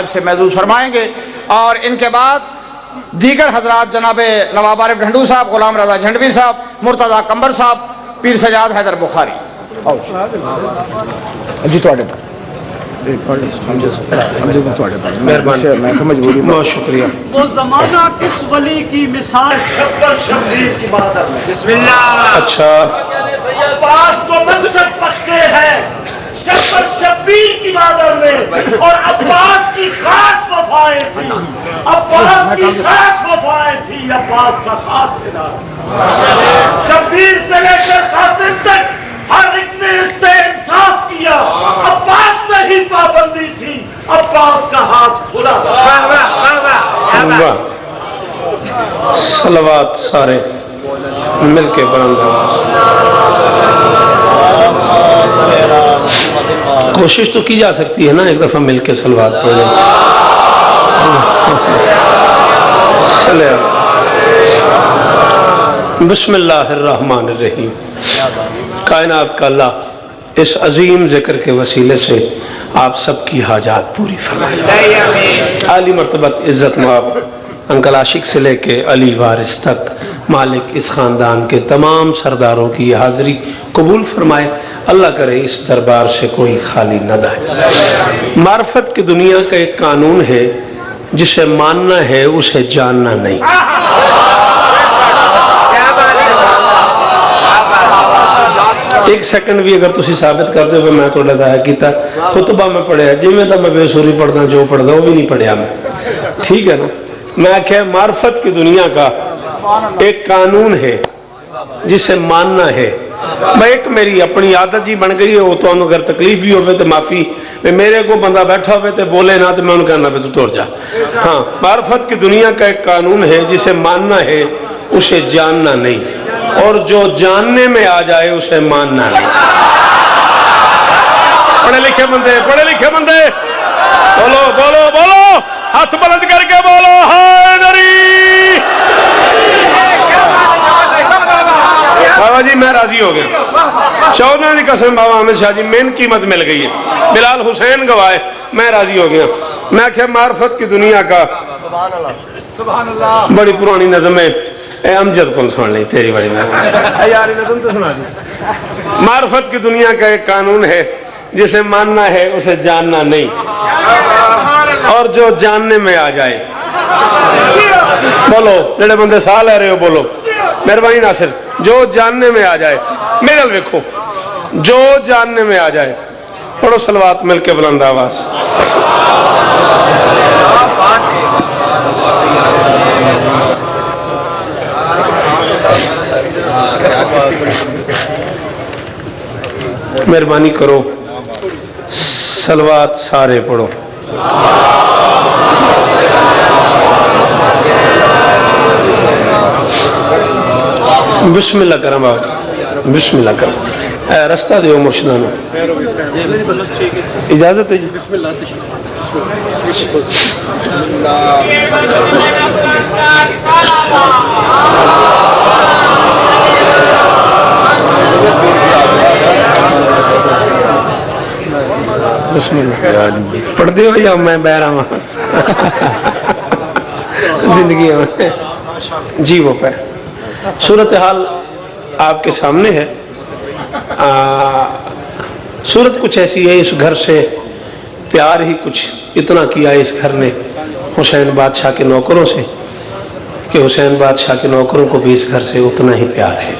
नायब से महसूस फरमाएंगे। और इनके बाद दीगर हजरात जनाब नवाब आरिफ ढंडू साहब, गुलाम रजा झंडवी साहब, मुर्तज़ा कंबर साहब, पीर सजाद हैदर बुखारी। जी थोड़े बहुत शुक्रिया। वो जमाना किस वली की मिसाल शब्बर शब्बीर की बात है। बिस्मिल्लाह। अच्छा अब्बास को मनसब बख्शे है शब्बर शब्बीर की बादर में, और अब्बास की खास वफाएं थी, अब्बास की खास वफाएं थी, अब्बास का खास सिला। शब्बीर से लेकर कासिम तक हर एक ने इससे इंसाफ किया, अब्बास में ही पाबंदी थी, अब्बास का हाथ खुला। सलवात सारे मिलके बुलंद कोशिश तो की जा सकती है ना, एक दफा मिलके सलवात पढ़ने। बिस्मिल्लाहिर्रहमानिर्रहीम। कायनात का अल्लाह इस अजीम जिक्र के वसीले से आप सबकी हाजात पूरी फरमाए। आली मर्तबत इज्जत माब अंकल आशिक से लेके अली वारिस तक मालिक इस ख़ानदान के तमाम सरदारों की हाज़िरी कबूल फरमाए। अल्लाह करे इस दरबार से कोई खाली न जाए। मार्फत की दुनिया का एक कानून है, जिसे मानना है उसे जानना नहीं। एक सेकंड भी अगर तुसी साबित कर दो मैं थोड़ा ज़ाया किया खुतबा में पढ़िया जिमें तो मैं बेसुरी पढ़दा जो पढ़दा वो भी नहीं पढ़िया मैं, ठीक है ना। मैं क्या मार्फत की दुनिया का एक कानून है जिसे मानना है। मैं एक मेरी अपनी आदत जी बन गई है, वो तो अगर तकलीफ भी हो तो माफ़ी, मेरे को बंदा बैठा हो तो बोले ना तो मैं उन्हें कहना तू तोड़ जा। हाँ, मार्फत की दुनिया का एक कानून है जिसे मानना है उसे जानना नहीं, और जो जानने में आ जाए उसे मानना नहीं। पढ़े लिखे बंदे बोलो बोलो बोलो, हाथ बुलंद करके बोलो हाय नरी। बाबा जी मैं राजी हो गया, 14 की कसम बाबा अहमद शाह जी मेन कीमत मिल गई है, बिलाल हुसैन गवाए, मैं राजी हो गया। मैं क्या मार्फत की दुनिया का बड़ी पुरानी नज़म है, अमजद को सुन ली तेरी बड़ी यार नज़म तो सुना दी। मार्फत की दुनिया का एक कानून है जिसे मानना है उसे जानना नहीं, और जो जानने में आ जाए। बोलो जेड़े बंदे साह ले रहे हो बोलो मेहरबानी नासिर, जो जानने में आ जाए। मेरे देखो जो जानने में आ जाए। पढ़ो सलवात मिलके बुलंद आवाज। मेहरबानी करो सलवात सारे पढ़ो। बिस्मिल्लाह करम बाबा, बिस्मिल्लाह करम। रास्ता दो मुर्शदा नो, इजाजत है जी। बिस्मिल्लाह पढ़ते हो या मैं बह रहा हूँ जिंदगी में जी। वो पे सूरत हाल आपके सामने है। सूरत कुछ ऐसी है, इस घर से प्यार ही कुछ इतना किया इस घर ने हुसैन बादशाह के नौकरों से कि हुसैन बादशाह के नौकरों को भी इस घर से उतना ही प्यार है।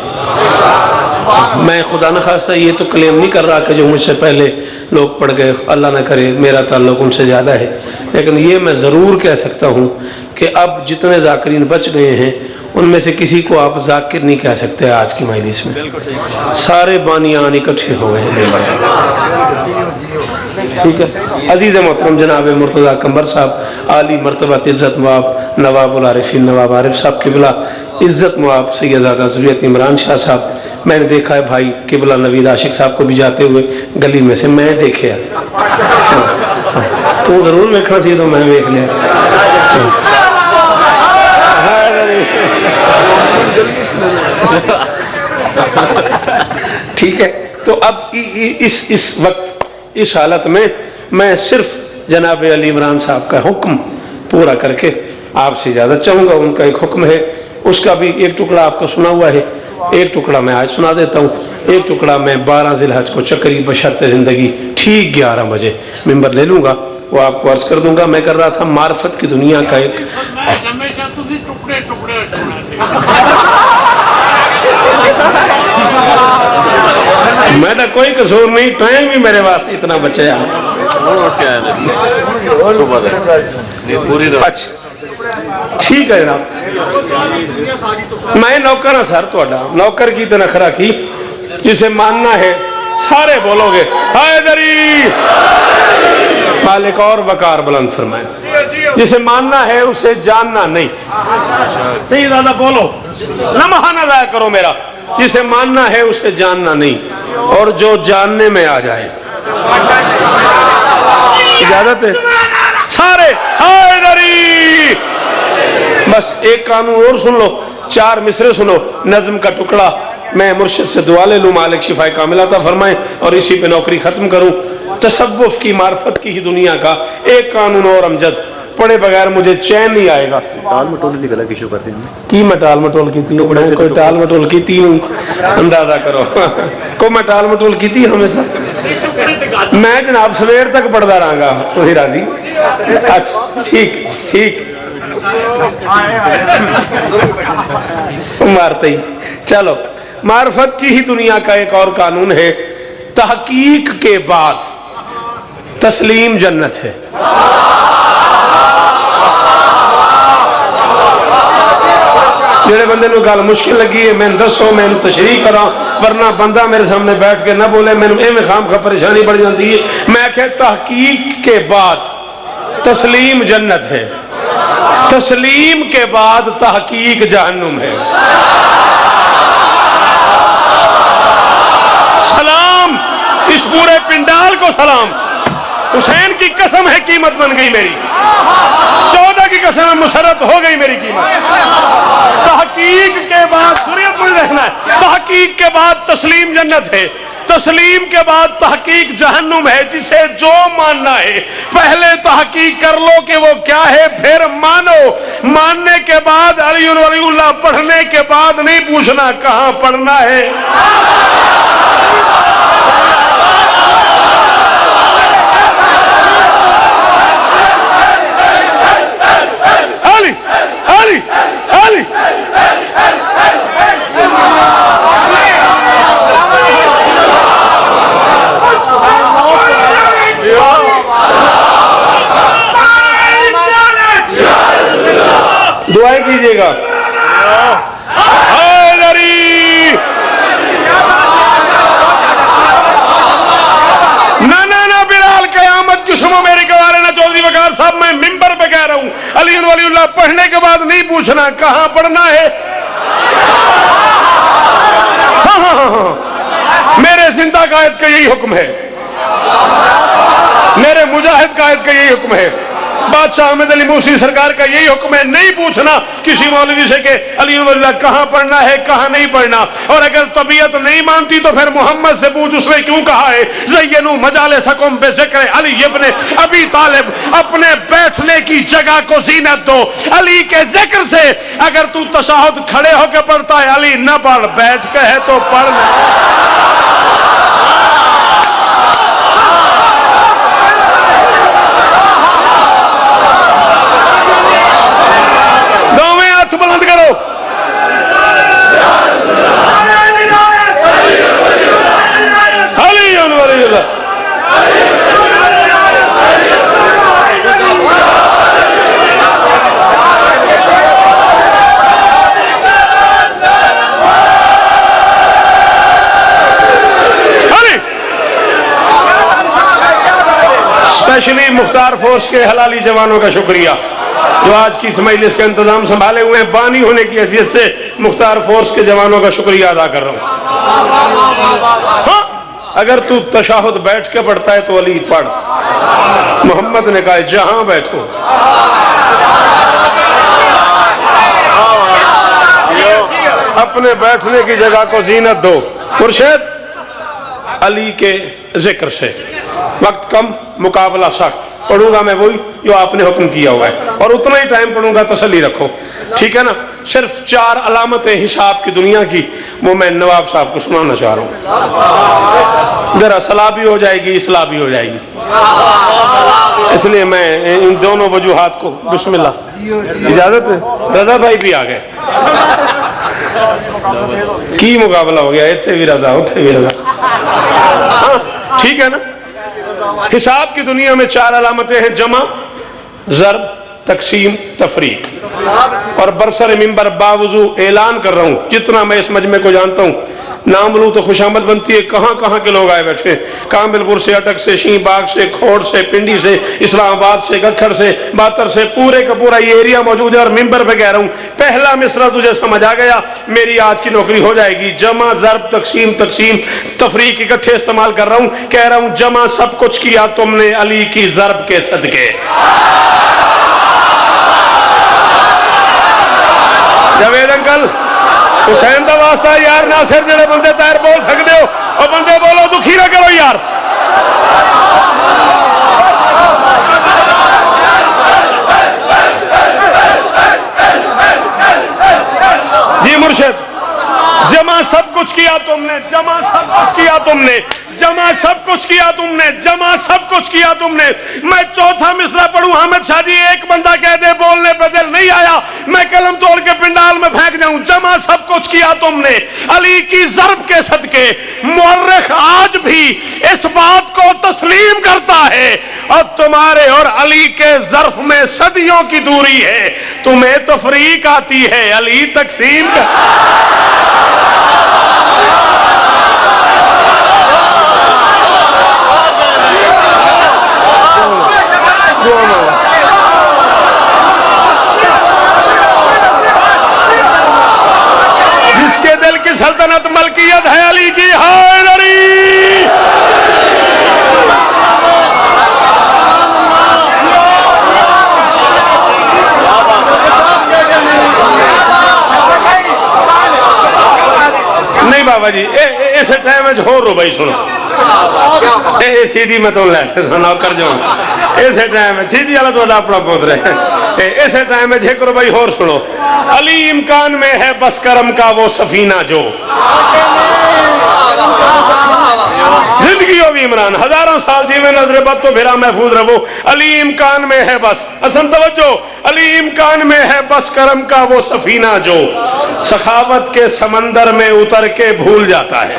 मैं खुदा न खास्ता ये तो क्लेम नहीं कर रहा कि जो मुझसे पहले लोग पढ़ गए अल्लाह न करे मेरा ताल्लुक उनसे ज़्यादा है, लेकिन ये मैं ज़रूर कह सकता हूँ कि अब जितने जाकिरीन बच गए हैं उनमें से किसी को आप जाकिर नहीं कह सकते। आज की मजलिस में सारे बानियान इकट्ठे हो गए हैं, ठीक है। अजीज़ मोहतरम जनाब मुर्तज़ा कंबर साहब आली मरतबत इज़्ज़त मुआब नवाब आरिफीन नवाब आरिफ साहब किबला इज़्ज़त मुआब सैयदादा ज़ुरियत इमरान शाह साहब। मैंने देखा है भाई किबला नवीद आशिक साहब को भी जाते हुए गली में से, मैं देखे तो ज़रूर देखना चाहिए तो मैं देख लिया। ठीक है, तो अब इस वक्त इस हालत में मैं सिर्फ जनाब अली इमरान साहब का हुक्म पूरा करके आपसे इजाज़त चाहूँगा। उनका एक हुक्म है, उसका भी एक टुकड़ा आपको सुना हुआ है, एक टुकड़ा मैं आज सुना देता हूँ, एक टुकड़ा मैं 12 ज़िलहज को चक्री बशर्ते ज़िंदगी ठीक 11 बजे मिंबर ले लूँगा, वो आपको अर्ज कर दूंगा। मैं कर रहा था मार्फत की दुनिया का एक मेरा कोई कसूर नहीं, टाइम भी मेरे वास्ते इतना बचा। अच्छा ठीक है जनाब, मैं नौकर हाँ सर, थोड़ा नौकर की तो नखरा की, जिसे मानना है सारे बोलोगे हैदरी, मालिक और वकार बुलंद फरमाए, जिसे मानना है उसे जानना नहीं। सही दादा बोलो, लम्हा ना जाया करो मेरा, जिसे मानना है उसे जानना नहीं, और जो जानने में आ जाए। इजाजत है सारे हैदरी। बस एक कानून और सुन लो, 4 मिसरे सुनो, नज्म का टुकड़ा मैं मुर्शिद से दुआ ले लूँ, मालिक शिफाए कामिला अता फरमाए, और इसी पे नौकरी खत्म करूँ। तसव्वुफ की मार्फत की ही दुनिया का एक कानून और अमजद, पढ़े बगैर मुझे चैन नहीं आएगा। टाल मटोल की गला किशो करते हैं की मैं टाल मटोल की थी, मैं कोई टाल मटोल की थी, अंदाजा करो को मैं टाल मटोल की थी हमेशा। मैं जनाब सवेर तक पढ़ता रहांगा, तो ही राजी। अच्छा ठीक ठीक मारते ही चलो। मार्फत की ही दुनिया का एक और कानून है, तहकीक के बाद तस्लीम जन्नत है। जेड़े बंदे नूं गल मुश्किल लगी है, मैंने दसो, मैं तशरीह करा, वरना बंदा मेरे सामने बैठ के ना बोले, मैंने एवं खाम खा परेशानी बढ़ जाती है। मैं क्या तहकीक के बाद तस्लीम जन्नत है, तस्लीम के बाद तहकीक जहन्नुम है। सलाम इस पूरे पिंडाल को सलाम, हुसैन की कसम है कीमत बन गई मेरी, 14 की कसम है मुसरत हो गई मेरी कीमत। तहकीक के बाद सूर्यत में रहना है, तहकीक के बाद तस्लीम जन्नत है, तस्लीम के बाद तहकीक जहन्नुम है। जिसे जो मानना है पहले तहकीक कर लो कि वो क्या है, फिर मानो। मानने के बाद अली वलीउल्लाह, पढ़ने के बाद नहीं पूछना कहां पढ़ना है। अली अली अली दुआएं कीजिएगा। ना बिलाल कयामत की सुनो मेरी गवारे ना चौधरी वकार साहब, मैं मिंबर पे कह रहा हूं, अली वलीउल्लाह पढ़ने के बाद नहीं पूछना कहां पढ़ना है। हाँ। मेरे जिंदा कायद का यही हुक्म है, मेरे मुजाहिद कायद का यही हुक्म है, बादशाह अहमद अली मूसी सरकार का यही हुक्म है, नहीं पूछना किसी मौलवी से कि अली वलीउल्लाह कहां पढ़ना है कहां नहीं पढ़ना। और अगर तबीयत नहीं मानती तो फिर मोहम्मद से पूछ, उसने क्यों कहा है ज़य्यनू मजालिसकुम बिज़िक्र अली इब्न अबी तालिब, अपने बैठने की जगह को जीनत दो अली के जिक्र से। अगर तू तशहुद खड़े होकर पढ़ता है, अली न पढ़, बैठ के है तो पढ़। बुलंद करो, अली वलीउल्लाह। स्पेशली मुख्तार फोर्स के हलाली जवानों का शुक्रिया जो आज की इस मजलिस का इंतजाम संभाले हुए हैं। बानी होने की हैसियत से मुख्तार फोर्स के जवानों का शुक्रिया अदा कर रहा हूं। हाँ, अगर तू तशहुद बैठ के पढ़ता है तो अली पढ़, मोहम्मद ने कहा जहां बैठो। अपने बैठने की जगह को जीनत दो मुर्शिद अली के जिक्र से। वक्त कम, मुकाबला सख्त, पढ़ूंगा मैं वही जो आपने हुक्म किया हुआ है, और उतना ही टाइम पढ़ूंगा, तसल्ली रखो, ठीक है ना। सिर्फ 4 अलामतें हिसाब की दुनिया की, वो मैं नवाब साहब को सुनाना चाह रहा हूँ। जरा सलाह भी हो जाएगी, इसलाह भी हो जाएगी, इसलिए मैं इन दोनों वजूहात को, बिस्मिल्लाह, इजाजत है। रजा भाई भी आ गए, की मुकाबला हो गया, इतने भी रजा उतने भी रजा, हाँ ठीक है ना। हिसाब की दुनिया में 4 अलामतें हैं, जमा, ज़र्ब, तकसीम, तफरीक। और बरसर मिंबर बावजू ऐलान कर रहा हूं, जितना मैं इस मजमे को जानता हूं, नाम लूं तो खुशामद बनती है। कहां कहां के लोग आए बैठे, कामिलपुर से, अटक से, शीबाग से, खोड़ से, पिंडी से, इस्लामाबाद से, गखड़ से, बातर से, पूरे का पूरा ये एरिया मौजूद है। और मिंबर पे कह रहा हूं, पहला मिसरा तुझे समझ आ गया, मेरी आज की नौकरी हो जाएगी। जमा, ज़र्ब, तकसीम, तफरीक इकट्ठे इस्तेमाल कर रहा हूं। कह रहा हूं, जमा सब कुछ किया तुमने अली की ज़र्ब के सदके। जावेद अंकल, हुसैन का वास्ता यार, नासिर जेड़े बंदे तैर बोल सकते हो, और बंदे बोलो, दुखी ना करो यार। जी मुर्शिद, जमा सब कुछ किया तुमने, जमा सब कुछ किया तुमने, जमा सब कुछ किया तुमने, जमा सब कुछ किया तुमने। मैं चौथा मिसरा पढ़ूं, हामिद शाह जी एक बंदा कह दे बोलने पे दिल नहीं आया, मैं कलम तोड़ के पिंडाल में फेंक जाऊं। जमा सब कुछ किया तुमने अली की ज़र्ब के सदके। मुअर्रिख आज भी इस बात को तस्लीम करता है, और तुम्हारे और अली के ज़र्फ में सदियों की दूरी है। तुम्हें तफरीक आती है, अली तकसीम का। जिसके दिल की सल्तनत मलकियत है अली की, हैदरी। नहीं बाबा जी, इस टाइम में हो रो भाई, सुनो सीडी में तो ले कर जाऊं, इस टाइम में सीडी वाला तो अपना पुत्र है। इस टाइम में जेकर भाई होर सुनो, अली इम्कान में है बस करम का वो सफीना जो। जिंदगी हो भी इमरान, हजारों साल जीवे नजरे बद तो फिरा महफूज रहो। अली इम्कान में है बस, असन तवज्जो, अली इम्कान में है बस करम का वो सफीना जो सखावत के समंदर में उतर के भूल जाता है।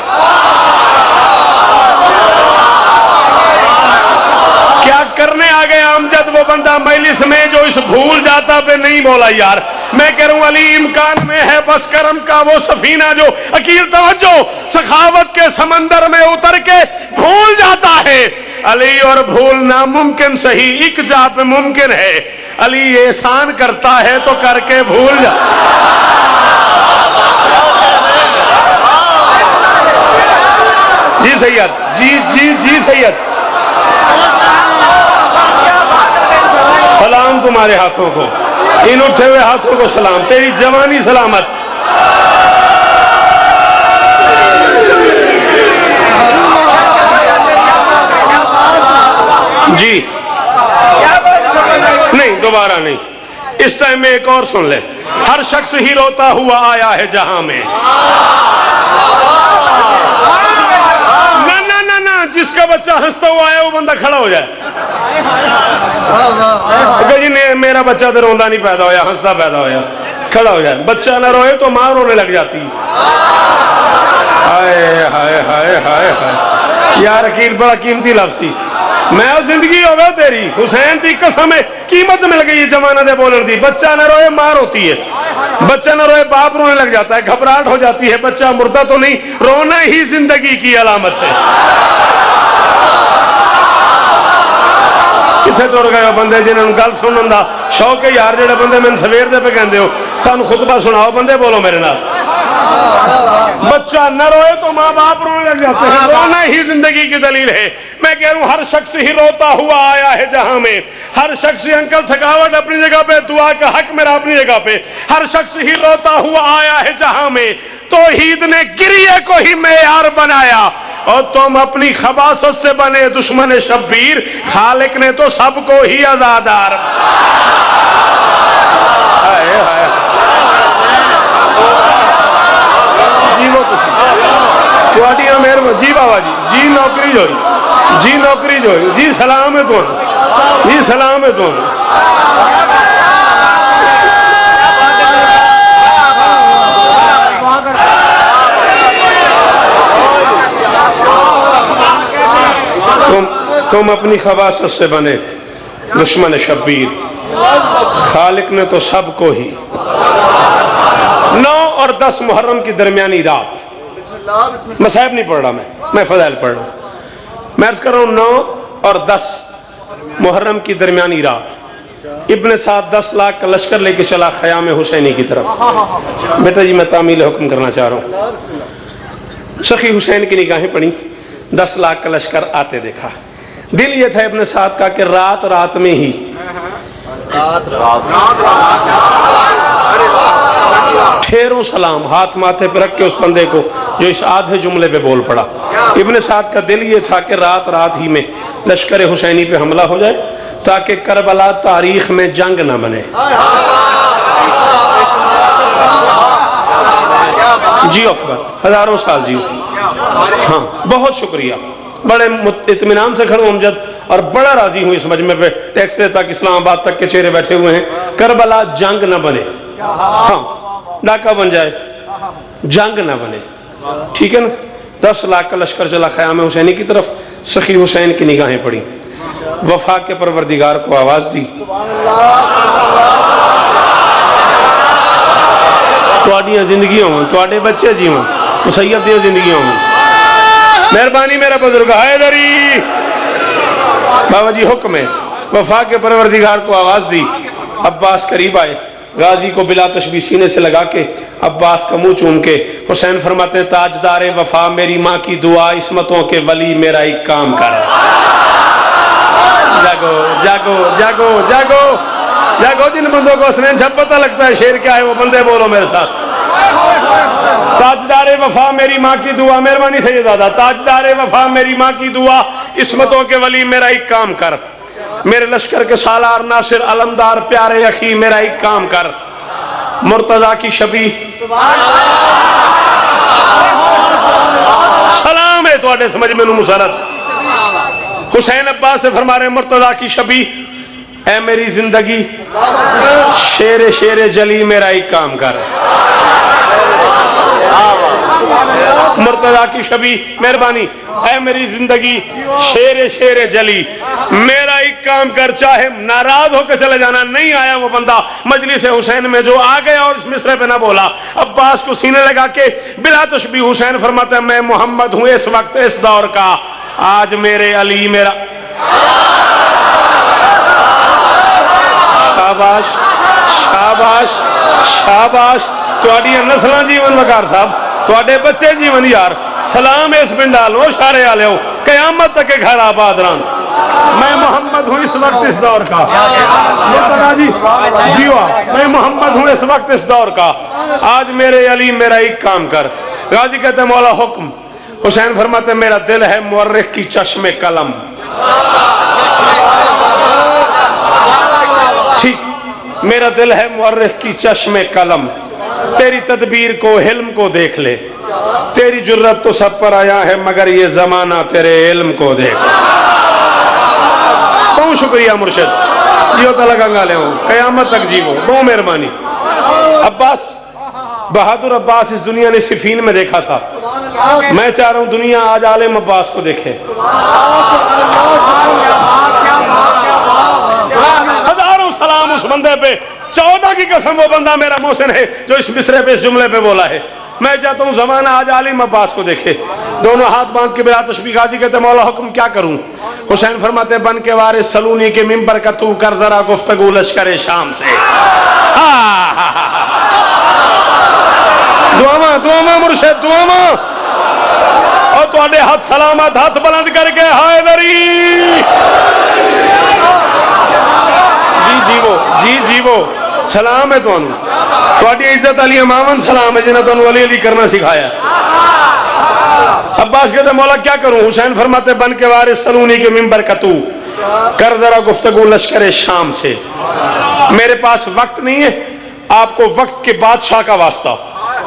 क्या करने आ गए अमजद वो बंदा मजलिस में जो इस भूल जाता पे नहीं बोला यार। मैं कह रहा हूं अली इम्कान में है बस करम का वो सफीना जो, अकील तवज्जो, सखावत के समंदर में उतर के भूल जाता है। अली और भूल नामुमकिन सही, एक जा पे मुमकिन है। अली एहसान करता है तो करके भूल जा। जी सैयद, जी सैयद, सलाम तुम्हारे हाथों को, इन उठे हुए हाथों को सलाम, तेरी जवानी सलामत। जी नहीं, दोबारा नहीं, इस टाइम में एक और सुन ले। हर शख्स ही रोता हुआ आया है जहां में, ना जिसका बच्चा हंसता हुआ आया वो बंदा खड़ा हो जाए। जी नहीं, मेरा बच्चा तो रोंदा नहीं पैदा होया, हंसता पैदा होया, खड़ा हो जाए। बच्चा ना रोए तो मां रोने लग जाती। हाय हाय हाय हाय हाय यार, अकील बड़ा कीमती लफ्ज़ सी। मैं जिंदगी हो गया तेरी, हुसैन की कसम है, कीमत मिल गई जमाना दे बोलन दी। बच्चा न रोए मां रोती है, बच्चा न रोए बाप रोने लग जाता है, घबराहट हो जाती है। बच्चा मुर्दा तो नहीं, रोना ही जिंदगी की अलामत है। किथे तुर गए बंदे जिन्होंने गल सुनने का शौक है यार, जेडे बंदे मैंने सवेर दे पे कहते हो सानू खुतबा सुनाओ, बंदे बोलो मेरे नाल। बच्चा न रोए तो माँ बाप रोने लग जाते हैं, रोना ही जिंदगी की दलील है। मैं कह रहा हूं हर शख्स ही रोता हुआ आया है जहां में। हर शख्स ही, अंकल थकावट अपनी जगह पे, दुआ का हक मेरा अपनी जगह पे। हर शख्स ही रोता हुआ आया है जहां में। तौहीद ने गिरिए को ही मेयार बनाया, और तुम अपनी खबासत से बने दुश्मन शब्बीर, खालिक ने तो सबको ही आजादार। हाय हाय जीवो मेहरबानी जी बाबा जी नौकरी जो जी सलाम है तुम जी सलाम है तुम। तुम अपनी खबासत से बने दुश्मन शब्बीर, खालिक ने तो सबको ही। 9 और 10 मुहर्रम की दरमियानी रात, मसाहिब नहीं पढ़ रहा मैं फजाइल पढ़ रहा हूं। मैं अर्ज कर रहा हूं 9 और 10 मुहर्रम की दरमियानी रात इब्न साद 10 लाख का लश्कर लेके चला ख़याम हुसैनी की तरफ। बेटा जी मैं तामील हुक्म करना चाह रहा हूं। सखी हुसैन की निगाहें पड़ी, 10 लाख का लश्कर आते देखा। दिल ये था इब्न साद का कि रात रात में ही ठेरों सलाम हाथ माथे पर रख के उस बंदे को जो इस आधे जुमले पे बोल पड़ा। इब्न साद का दिल ये था कि रात रात ही में लश्कर हुसैनी पे हमला हो जाए ताकि करबला तारीख में जंग न बने। जी अकबर हजारों साल जियो। हाँ बहुत शुक्रिया, बड़े इत्मीनान से खड़े अमजद और बड़ा राजी हूं इस मजमे पे। टैक्स तक इस्लामाबाद तक के चेहरे बैठे हुए हैं। करबला जंग न बने, हाँ डाका बन जाए, जंग न बने, ठीक है ना। 10 लाख का लश्कर चला ख़याम हुसैनी की तरफ। सखी हुसैन की निगाहें पड़ी, वफा के परवरदिगार को आवाज दी, तुहाडियां जिंदगियां हों, तुहाडे बच्चे जीवन, मुसैयब दी जिंदगियां हों। मेहरबानी मेरा बुजुर्ग हैदरी बाबा जी हुक्म है। वफा के परवरदिगार को आवाज दी, अब्बास करीब आए, गाजी को बिला तशबी सीने से लगा के अब्बास का मुंह चूम के हुसैन फरमाते ताजदारे वफा मेरी माँ की दुआ, इस्मतों के वली मेरा एक काम कर। जागो जागो जागो जागो जागो, जिन बंदों को असने जब पता लगता है शेर क्या है वो बंदे बोलो मेरे साथ। ताजदारे वफा मेरी माँ की दुआ, मेहरबानी से ये ज्यादा, ताजदारे वफा मेरी माँ की दुआ, इस्मतों के वली मेरा एक काम कर। मेरे लश्कर के सालार नासिर अलमदार प्यारे अखी मेरा एक काम कर। मुर्तजा की शबी सलाम है तुहाडे समझ में मुसरत। हुसैन अब्बास से फरमा रहे मुर्तजा की शबी, ऐ मेरी जिंदगी शेरे शेरे जली मेरा एक काम कर। मुर्तजा की शबी मेहरबानी, ऐ मेरी जिंदगी शेरे शेरे जली मेरा एक काम कर। चाहे नाराज होकर चले जाना, नहीं आया वो बंदा मजलिस हुसैन में जो आ गया और इस मिसरे पे ना बोला, अब्बास को सीने लगा के बिला तशबी हुसैन फरमाता है मैं मोहम्मद हूं इस वक्त इस दौर का, आज मेरे अली मेरा। शाबाश शाबाश शाबाश, तुहाडियां नस्लां जीवन वकार साहब, तुहाडे बच्चे जीवन यार। सलाम इस पिंड आलो सारे आले हो, कयामत तक के घर आबाद रहन। मैं मोहम्मद हूँ इस वक्त इस दौर का, जी जीवा मैं मोहम्मद हूँ इस वक्त इस दौर का, आज मेरे अली मेरा एक काम कर। गाजी कहते मौला हुक्म। हुसैन फरमाते मेरा दिल है मुअर्रिख की चश्मे कलम। ठीक, मेरा दिल है मुअर्रिख की चश्मे कलम, तेरी तदबीर को हिल्म को देख ले, तेरी जुर्रत तो सब पर आया है मगर ये जमाना तेरे इल्म को देख। बहुत शुक्रिया मुर्शिद, जियो तला गंगा ले कयामत तक जीवो, बहुत मेहरबानी। अब्बास बहादुर अब्बास इस दुनिया ने सिफीन में देखा था, मैं चाह रहा हूं दुनिया आज आलिम अब्बास को देखे। हजारों सलाम उस बंदे पे, 14 की कसम वो बंदा मेरा मोहसिन है जो इस मिसरे पे इस जुमले पे बोला है। मैं चाहता हूं जमाना आज आलिम अब्बास को देखे। दोनों हाथ बांध के बिला तशबी गाजी कहते मौला हुक्म क्या करूं। हुसैन फरमाते बन के वारिस सलूनी के मिंबर का तू कर जरा गुफ्तगू लश्कर शाम से। दुआमा दुआमा मुर्शिद दुआमा, और तुहाडे हाथ सलामत, हाथ बुलंद करके हैदरी जी जीवो जी जीवो। सलाम है तुहानू, तुहाडी इज्जत अली इमामन सलाम है जिन्हें तुहानू अली अली करना सिखाया। अब्बास कहते मौला क्या करूं? हुसैन फरमाते बन के वारिस सलूनी के मिंबर का तू कर जरा गुफ्तगू लश्कर शाम से। मेरे पास वक्त नहीं है, आपको वक्त के बादशाह का वास्ता,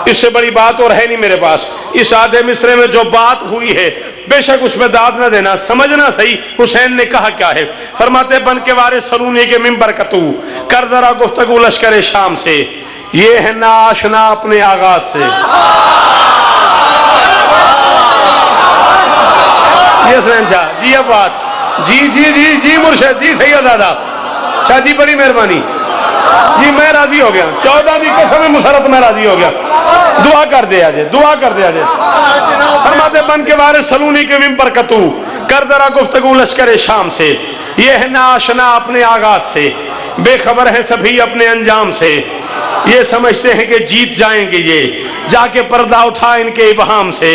इससे बड़ी बात और है नहीं मेरे पास। इस आधे मिसरे में जो बात हुई है बेशक उसमें दाद न देना, समझना सही हुसैन ने कहा क्या है। फरमाते बन के वारिस सलूनी के मिंबर का तू कर जरा गुफ्तगू लश्कर शाम से, ये है ना आशना अपने आगाज से। ये हुसैन शाह जी अब्बास जी जी जी जी मुर्शिद जी सैयदादा शाह जी बड़ी मेहरबानी जी, मैं राजी हो गया। 14 की कसम है मुशर्रफ मैं राजी हो गया। दुआ कर दे आज, दुआ कर दे आज। फरमाते बन के वारिस सलूनी के मिंबर का तू कर जरा गुफ्तगू लश्कर शाम से, ये है ना आशना अपने आगाज से, बेखबर है सभी अपने अंजाम से। ये समझते हैं कि जीत जाएंगे ये, जाके पर्दा उठा इनके इबहाम से,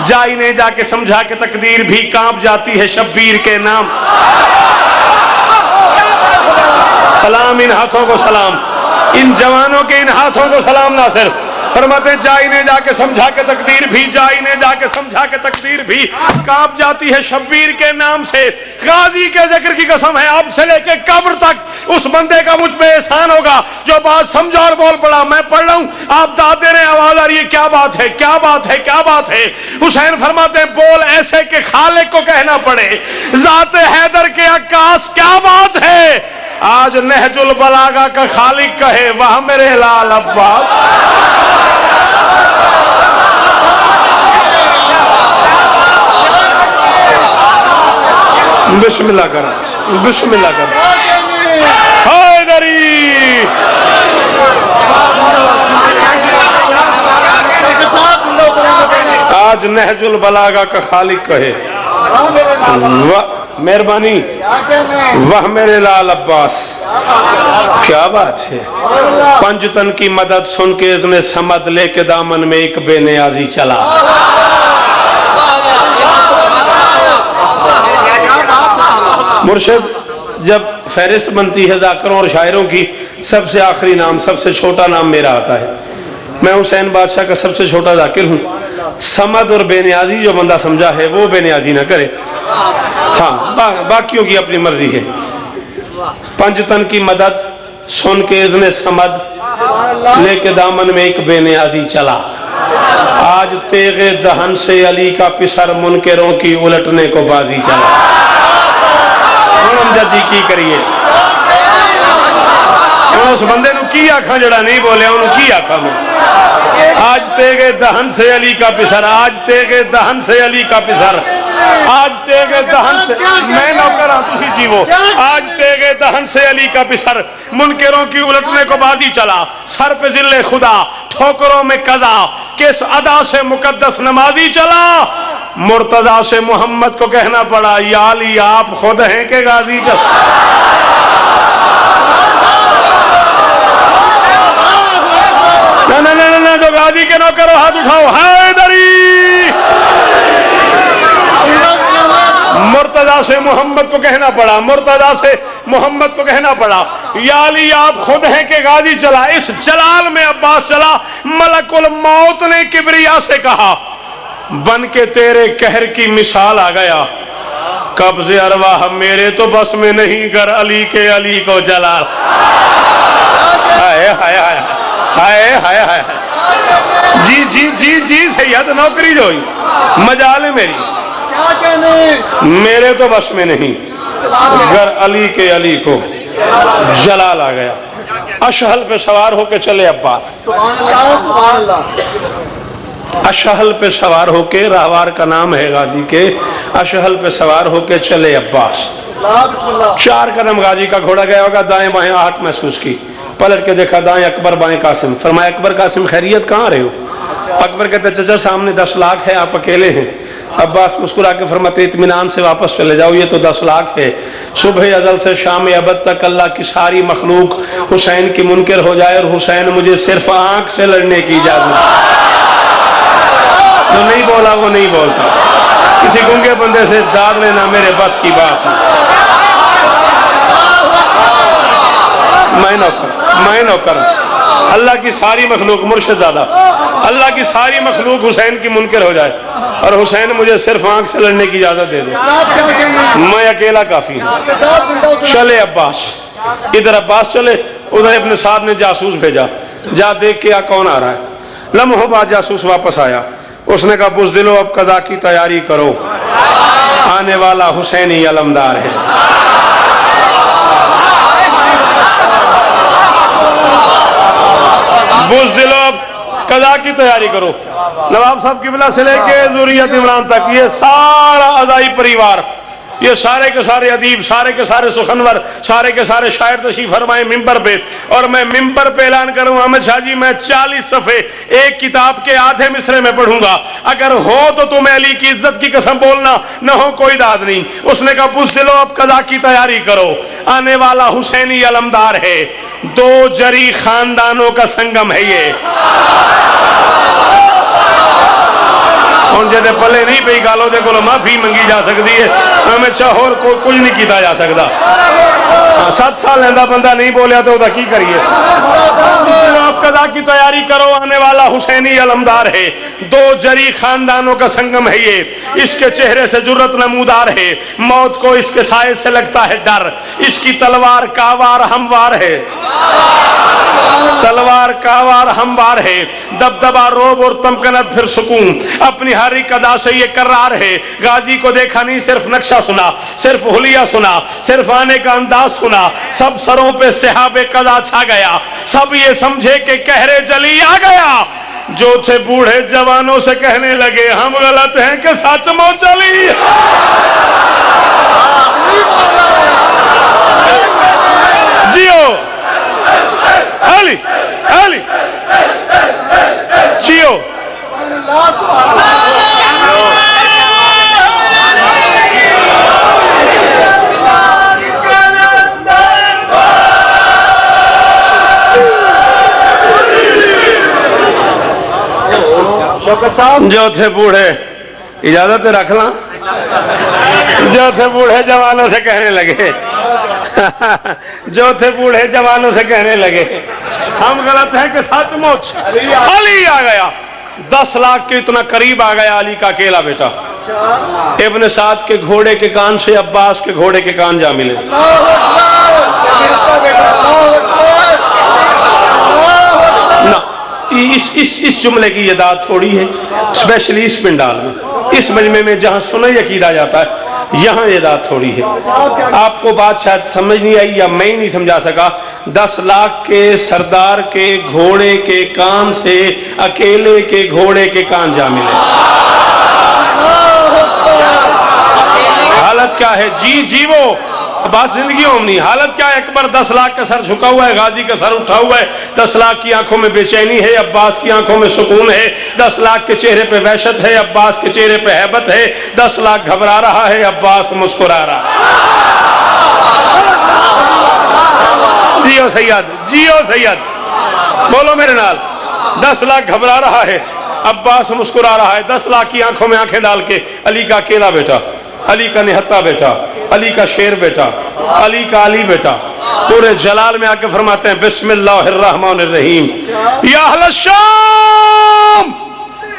जा इन्हें जाके समझा के तकदीर भी कांप जाती है शब्बीर के नाम। सलाम इन हाथों को सलाम, इन जवानों के इन हाथों को सलाम नासिर। फरमाते जा इन्हें जाके समझा के तकदीर भी, जा इन्हें जाके समझा के तकदीर भी कांप जाती है शब्बीर के नाम से। गाजी के जिक्र की कसम है अब से लेके कब्र तक उस बंदे का मुझ पे एहसान होगा जो बात समझा और बोल पड़ा। मैं पढ़ रहा हूं, आप दाद दे रहे हैं, आवाज आ रही है, क्या बात है क्या बात है क्या बात है। हुसैन फरमाते हैं बोल ऐसे के खालिक को कहना पड़े, जाते हैदर के अक्कास क्या बात है। आज नहजुल बलागा का खालिक कहे वह मेरे लाल अब्बास। बिस्मिल्लाह कर, बिस्मिल्लाह कर। हैदरी आज नहजुल बलागा का खालिक कहे मेहरबानी वह मेरे लाल अब्बास। क्या बात है। पंजतन की मदद सुन के इसने समद लेके दामन में एक बेनियाजी चला। मुर्शिद जब फहरिस्त बनती है जाकरों और शायरों की, सबसे आखिरी नाम सबसे छोटा नाम मेरा आता है। मैं हुसैन बादशाह का सबसे छोटा जाकिर हूँ। समद और बेनियाजी जो बंदा समझा है वो बेनियाजी ना करे। हाँ बाकियों की अपनी मर्जी है। पंजतन की मदद सुन के इसने समद लेके दामन में एक बेनियाजी चला। आज तेगे दहन से अली का पिसर मुनकरों की उलटने को बाजी चला। जी की करिए उस बंदे नु की आखा जड़ा नहीं बोलिया उन्होंने की आखा मैं। आज तेगे दहन से अली का पिसर, आज तेगे दहन से अली का पिसर, आज तेगे दहन से मैं नौकर हूं तुसी जीवो। आज तेगे दहन से अली का पिसर मुनकरों की उलटने को बाजी चला। सर पे जिल्ले खुदा ठोकरों में कजा, किस अदा से मुकद्दस नमाजी चला। मुर्तजा से मोहम्मद को कहना पड़ा या अली आप खुद हैं के गाजी चला। ना ना ना ना जो गाजी के नौकर हो हाथ उठाओ। हैदरी मुर्तजा से मोहम्मद को कहना पड़ा, मुर्तजा से मोहम्मद को कहना पड़ा या अली आप खुद हैं के गाजी चला। इस जलाल में अब्बास चला। मलकुल मौत ने किबरिया से कहा बन के तेरे कहर की मिसाल आ गया। कब्ज़े अरवाह मेरे तो बस में नहीं कर अली के अली को जलाल। हाय हाय हाय हाय हाय हाय जी जी जी जी सैयद नौकरी जो मजाल है मेरी, मेरे तो बस में नहीं गर अली के अली को जलाल आ गया। अशहल पे सवार होके चले अब्बास। अशहल पे सवार होके, राहवार का नाम है गाजी के, अशहल पे सवार होके चले अब्बास। 4 कदम गाजी का घोड़ा गया होगा, दाएं बाएं आहट महसूस की, पलट के देखा दाएं अकबर बाएं कासिम। फरमाया अकबर कासिम खैरियत कहाँ रहे हो? अकबर कहते चाचा सामने 10 लाख है, आप अकेले हैं। अब्बास मुस्कुरा के फरमाते इत्मीनान से वापस चले जाओ, ये तो 10 लाख है। सुबह अजल से शाम अबद तक अल्लाह की सारी मखलूक हुसैन की मुनकर हो जाए और हुसैन मुझे सिर्फ आंख से लड़ने की इजाजत। जो नहीं बोला वो नहीं बोलता। किसी गूंगे बंदे से दाद लेना मेरे बस की बात नहीं। मैं नौकर अल्लाह की सारी मखलूक मुर्शिदादा, अल्लाह की सारी मखलूक हुसैन की मुनकर हो जाए और हुसैन मुझे सिर्फ आंख से लड़ने की इजाजत दे दे, मैं अकेला काफी हूं। चले अब्बास, इधर अब्बास चले, उधर अपने साथ ने जासूस भेजा, जा देख के आ कौन आ रहा है। लम्हों बाद जासूस वापस आया, उसने कहा बुज़दिलो अब कज़ा की तैयारी करो, आने वाला हुसैनी अलमदार है। बुज़दिलो अब कज़ा की तैयारी करो। नवाब साहब किबला से लेके ज़ुर्रियत इमरान तक ये सारा अज़ाई परिवार, ये सारे के सारे अदीब, सारे के सारे सुखनवर, सारे के सारे शायर तशरीफ फरमाए मिंबर पे, और मैं मिंबर पे ऐलान करूं अहमद शाह जी, मैं 40 सफ़े एक किताब के आधे मिसरे में पढ़ूंगा, अगर हो तो तुम्हें अली की इज्जत की कसम बोलना, न हो कोई दाद नहीं। उसने कहा बुज़दिलो अब कज़ा की तैयारी करो, आने वाला हुसैनी अलमदार है, 2 जरी खानदानों का संगम है ये। ਹੁਣ ਜਿਹਦੇ ਪੱਲੇ नहीं पई गल ਉਹਦੇ ਕੋਲ माफी मंगी जा सकती है, हमेशा होर कुछ नहीं किया जा सकता। 7 साल लैंदा बंदा नहीं बोलिया तो ਉਹਦਾ की करिए। आप कज़ा की तैयारी करो, आने वाला हुसैनी अलमदार है, 2 जरी खानदानों का संगम है ये, इसके चेहरे से जुर्रत नमूदार है, मौत को इसके साए से लगता है डर, इसकी तलवार कावार हमवार है, तलवार कावार हमवार है, दबदबा रोब और तमकनत फिर सुकून, अपनी हर एक अदा से ये करार है। गाजी को देखा नहीं, सिर्फ नक्शा सुना, सिर्फ हुलिया सुना, सिर्फ आने का अंदाज सुना, सब सरों पे सहाबे कदा छा गया, सब ये समझे कि कहरे जली आ गया। जो थे बूढ़े जवानों से कहने लगे हम गलत हैं कि सचमुच चली। जियो अली, अली जियो। जो थे बूढ़े, इजाजत रख ला, जो थे बूढ़े जवानों से कहने लगे जो थे बूढ़े जवानों से कहने लगे हम गलत हैं कि सचमुच अली आ गया। 10 लाख के इतना करीब आ गया अली का अकेला बेटा। इब्न साद के घोड़े के कान से अब्बास के घोड़े के कान जा मिले। ना इस जुमले की ये दाद थोड़ी है, स्पेशली इस पिंडाल में, इस मजमे में जहां सुनई अकीदा जाता है, यहां ये दाद थोड़ी है। आपको बात शायद समझ नहीं आई या मैं ही नहीं समझा सका। 10 लाख के सरदार के घोड़े के कान से अकेले के घोड़े के कान जा मिले। हालत क्या है? जी जीवो बस जिंदगियों में नहीं। हालत क्या है? अकबर 10 लाख का सर झुका हुआ है, गाजी का सर उठा हुआ है, 10 लाख की आंखों में बेचैनी है, अब्बास की आंखों में सुकून है, 10 लाख के चेहरे पे वहशत है, अब्बास के चेहरे पे हैबत है, 10 लाख घबरा रहा है, अब्बास मुस्कुरा रहा है। जियो सैयद, जियो सैयद, बोलो मेरे नाल। 10 लाख घबरा रहा है, अब्बास मुस्कुरा रहा है, 10 लाख की आंखों में आंखें डाल के अली का अकेला बेटा, अली का निहत्ता बेटा, अली का शेर बेटा, अली का अली बेटा, पूरे जलाल में आके फरमाते हैं बिस्मिल्लाहिर्रहमानिर्रहीम, या अहल शाम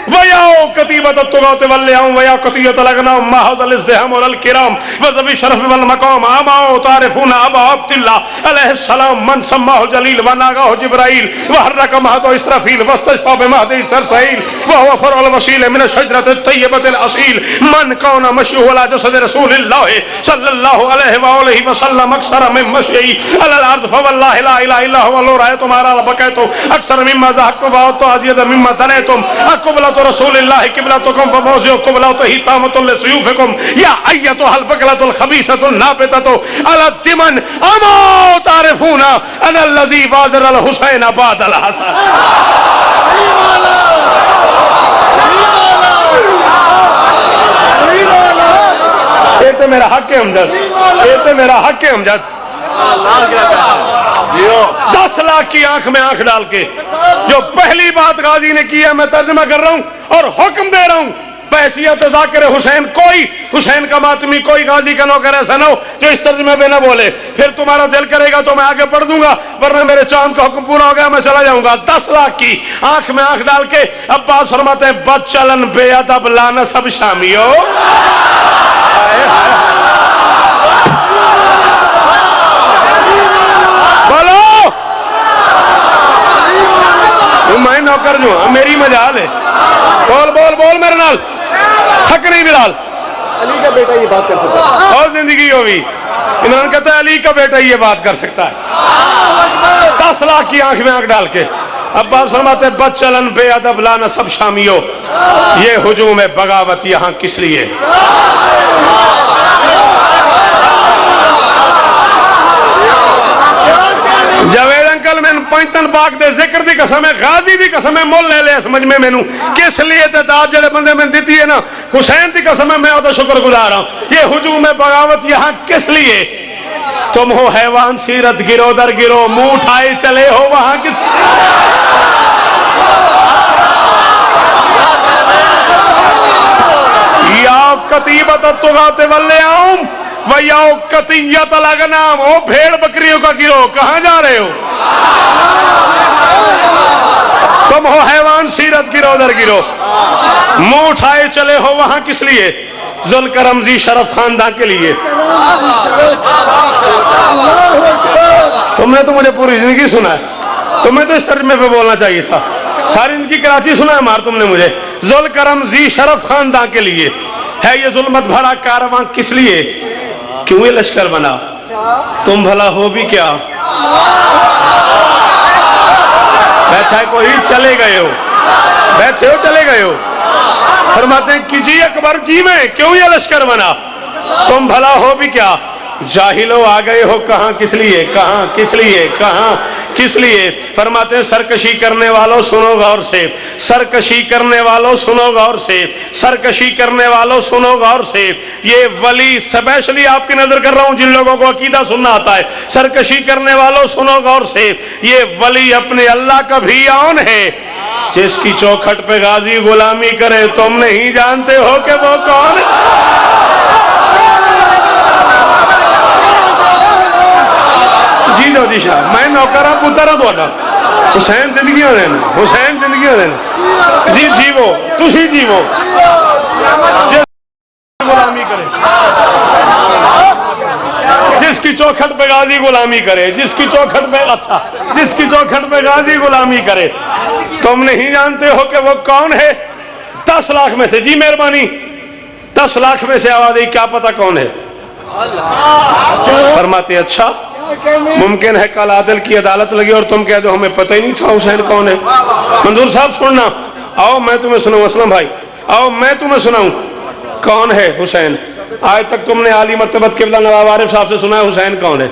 वयाओ कतीबत तुगाते वल्लियाओ वया कतीयत लगना महज़ल इज़्दिहाम वल किराम वज़बी शरफ वल मकाम आमाओ तारिफूना अबा अब्दुल्लाह अलैहिस्सलाम मन सम्माहु जलील व नागाहु जिब्राइल व हर्रक महदो इसराफील वस्तशफा बिमहदी सरसईल व हुवा फरअल वसील मिन अश-शजरत अत-तय्यबत अल-असील मन कौन मशहू अला जसद रसूलिल्लाह सल्लल्लाहु अलैहि व आलिहि वसल्लम अक्सर मिन मशई अलल अर्ज़ फवल्लाहि ला इलाहा इल्ला हुवा लो रायतुम अरा बकैतु अक्सर मिम्मा ज़हकतु व तो अज़ीद मिम्मा तनैतुम अक़बल तो रसूलुल्लाह क़िबलतुकुम फमौज़िउ क़िबलतुही तामतुल लिसयूफ़िकुम या अय्यतुहल बक़लतुल ख़बीसतुन नाबिततु अला तिमन अमा तारिफूना अनल्लज़ी वाज़रल हुसैन बादल हसन। ये तो मेरा हक है अमजद, ये तो मेरा हक है अमजद। 10 लाख की आंख में आंख डाल के जो पहली बात गाजी ने की है, मैं तर्जुमा कर रहा हूं और हुक्म दे रहा हूं, बहैसियत ज़ाकिर हुसैन कोई हुसैन का मातमी, कोई गाजी का नौकर ऐसा ना हो जो इस तर्जुमे में ना बोले। फिर तुम्हारा दिल करेगा तो मैं आगे पढ़ दूंगा, वरना मेरे चांद का हुक्म पूरा हो गया, मैं चला जाऊंगा। 10 लाख की आंख में आंख डाल के अब्बास फरमाते हैं बदचलन बेअदब लाना सब शामियो। बोलो मैं नौकर जो हूं, मेरी मजाल है। बोल बोल बोल मेरे नाल, थक नहीं बिलाल। अली का बेटा ये बात कर सकता है और जिंदगी हो भी इमरान कहता है अली का बेटा ये बात कर सकता है। 10 लाख की आंख में आंख डाल के अब्बास फरमाते बदचलन बेअदब लाना सब शामियो, ये हुजूम है बगावत यहां किस लिए। जवेद अंकल मैंने पंचतन बाग दे जिक्र दी कसम है, गाजी दी कसम है, मुल ले ले समझ में मैनू किस लिए ते दाद जेड़े बंदे मैंने दी है ना, हुसैन दी कसम है, मैं उसका शुक्रगुजार हूं। ये हुजूम है बगावत यहां किस लिए। तुम हो हैवान सीरत गिरो दर गिरो, मुंह उठाए चले हो वहां किस। या कतीबत तुगाते वल्ले आऊं वयाओ कतियत लगनाम, ओ भेड़ बकरियों का गिरो, कहां जा रहे हो। तुम हो हैवान सीरत गिरो दर गिरो, मुंह उठाए चले हो वहां किस लिए। जुल्करमजी शरफ खानदान के लिए। तुमने तो मुझे पूरी जिंदगी सुना है, तुम्हें तो इस तर्जुमे पे बोलना चाहिए था। सारी जिंदगी कराची सुना है मार तुमने मुझे। जुल्करमजी शरफ खानदान के लिए है ये जुल्मत भरा कारवां किस लिए। क्यों ये लश्कर बना, तुम भला हो भी क्या। बैठा है कोई, चले गए हो, बैठे हो चले गए हो। फरमाते हैं कि जी अकबर जी में क्यों ये लश्कर बना, तुम भला हो भी क्या। जाहिलो आ गए हो कहां किस लिए, कहां किस लिए, कहां किस लिए। फरमाते हैं सरकशी करने वालों सुनो गौर से, सरकशी करने वालों सुनो गौर से, सरकशी करने वालों सुनो गौर से। ये वली स्पेशली आपकी नजर कर रहा हूं जिन लोगों को अकीदा सुनना आता है। सरकशी करने वालों सुनो गौर से, ये वली अपने अल्लाह का भी आउन है, जिसकी चौखट पे गाजी गुलामी करे। तुम नहीं जानते हो कि वो कौन है। जी लो जी शाह, मैं नौकरा पुत्र हाँ थोड़ा। हुसैन जिंदगी होने ना, हुसैन जिंदगी होने ना। जी जीवो, तुसी जीवो, गुलामी करे, जिसकी चौखट पे गाजी गुलामी करे, जिसकी चौखट पे अच्छा, जिसकी चौखट पे गाजी गुलामी करे। तुम नहीं जानते हो कि वो कौन है। 10 लाख में से, जी मेहरबानी, 10 लाख में से आवाज आई, क्या पता कौन है। फरमाते अच्छा मुमकिन है कल आदिल की अदालत लगी और तुम कह दो हमें पता ही नहीं था हुसैन कौन है। मंजूर साहब सुनना, आओ मैं तुम्हें सुनाऊं, असलम भाई आओ मैं तुम्हें सुनाऊं कौन है हुसैन। आज तक तुमने आली मर्तबत किबला नवाब आरिफ साहब से सुना है हुसैन कौन है,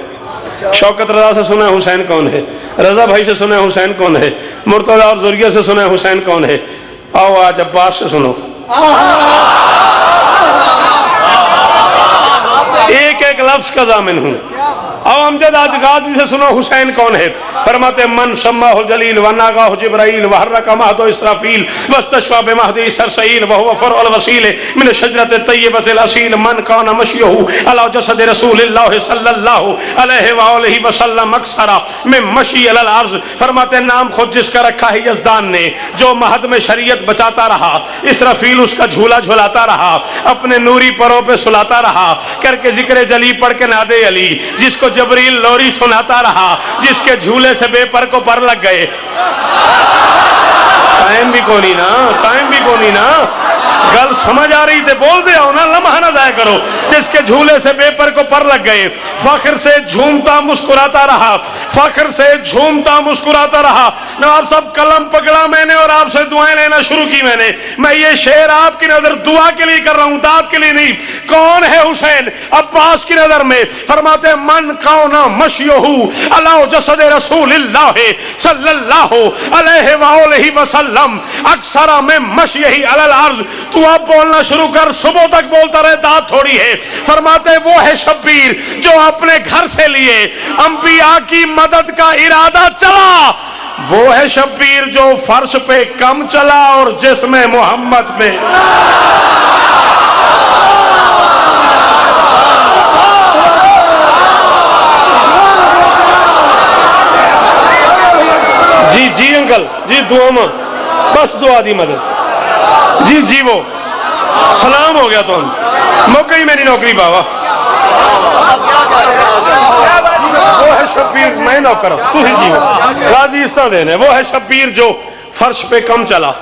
शौकत रजा से सुना है हुसैन कौन है, रजा भाई से सुना है हुसैन कौन है, मुर्तजा और जुर्रिया से सुना है हुसैन कौन है। आओ आज अब्बास से सुनो, एक एक लफ्ज का जामिन हूं। और अमजद आज गाजी से सुनो हुसैन कौन है। फरमाते मन शम्माहुल जलील वनागाहु जिब्राइल वहर्रका महदो इसराफील वस्तशफा बिमहदी सरसईल वहुव फरउल वसील मिन शजरत तय्यबतिल असील मन कान मशयहु अला जसद रसूलिल्लाह सल्लल्लाहु अलैहि वआलिहि वसल्लम अक्सरा में मशी अलल अर्ज। फरमाते नाम खुद जिसका रखा है यज़दान ने, जो महद में शरीयत बचाता रहा, इसराफील उसका झूला झुलाता रहा, अपने नूरी परों पे सुलाता रहा, करके जिक्र जली पढ़ के नादे अली, जिसको जबरील लोरी सुनाता रहा, जिसके झूले से बेपर को पर लग गए। टाइम भी कोनी ना, टाइम भी कोनी ना, गल समझ आ रही थे बोल दे आओ ना, लम्हा ना जाया करो। जिसके झूले से बेपर को पर लग गए, फख्र से झूमता मुस्कुराता रहा, फख्र से झूमता मुस्कुराता रहा। नवाब साहब कलम पकड़ा मैंने और आपसे दुआएं लेना शुरू की मैंने। मैं ये शेर आपकी नजर दुआ के लिए कर रहा हूं, दाद के लिए नहीं। कौन है हुसैन अब्बास की नजर में। फरमाते मन कौना मशयहु अला जसद रसूलिल्लाह सल्लल्लाहु अलैहि वसल्लम अक्सरा में मशयही अलल अर्ज। तू अब बोलना शुरू कर, सुबह तक बोलता रहे, दाद थोड़ी है। फरमाते वो है शब्बीर जो अपने घर से लिए अंबिया की मदद का इरादा चला, वो है शब्बीर जो फर्श पे कम चला और जिसमें मोहम्मद पे। अंकल जी दुआ में बस दुआ दी मदद जी जीवो सलाम हो गया तो मौके ही मेरी नौकरी बाबा वो है शब्बीर मैं नौकर तू ही जीवो राजी इस तरह देने वो है शब्बीर जो फर्श पे कम चला